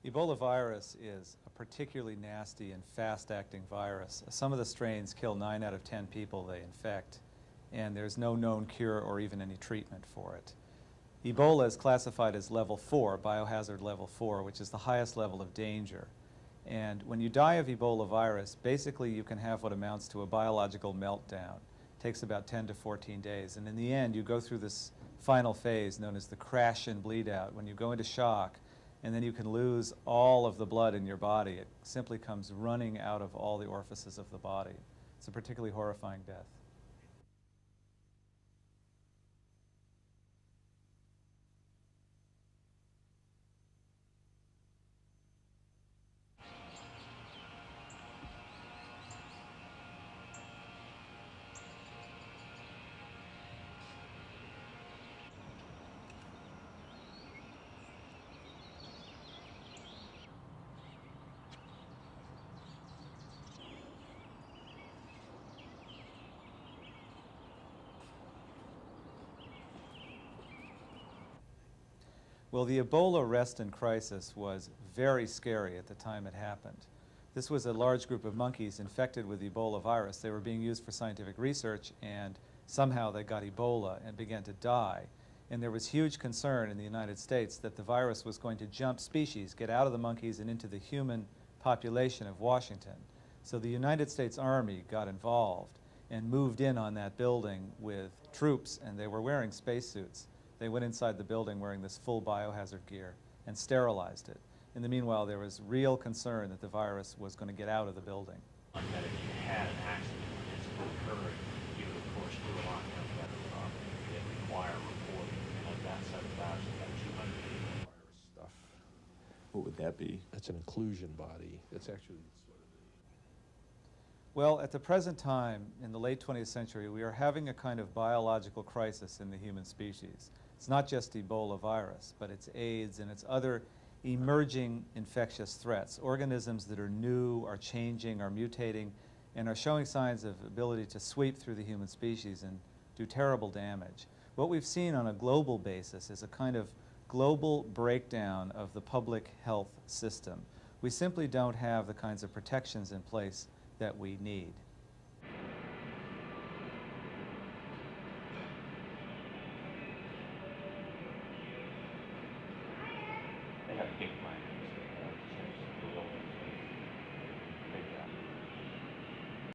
Ebola virus is a particularly nasty and fast-acting virus. Some of the strains kill 9 out of 10 people they infect, and there's no known cure or even any treatment for it. Ebola is classified as level 4, biohazard level 4, which is the highest level of danger. And when you die of Ebola virus, basically you can have what amounts to a biological meltdown. It takes about 10 to 14 days. And in the end, you go through this final phase known as the crash and bleed out, when you go into shock, and then you can lose all of the blood in your body. It simply comes running out of all the orifices of the body. It's a particularly horrifying death. Well, the Ebola arrest and crisis was very scary at the time it happened. This was a large group of monkeys infected with Ebola virus. They were being used for scientific research, and somehow they got Ebola and began to die. And there was huge concern in the United States that the virus was going to jump species, get out of the monkeys and into the human population of Washington. So the United States Army got involved and moved in on that building with troops, and they were wearing spacesuits. They went inside the building wearing this full biohazard gear and sterilized it. In the meanwhile, there was real concern that the virus was going to get out of the building. That if you had an accident or incident occurring, you would of course do a lockdown letter. It require reporting, and that 7,000, that 200 virus stuff. What would that be? That's an inclusion body. It's actually sort of Well, at the present time, in the late 20th century, we are having a kind of biological crisis in the human species. It's not just Ebola virus, but it's AIDS and it's other emerging infectious threats. Organisms that are new, are changing, are mutating, and are showing signs of ability to sweep through the human species and do terrible damage. What we've seen on a global basis is a kind of global breakdown of the public health system. We simply don't have the kinds of protections in place that we need. They have a big plan.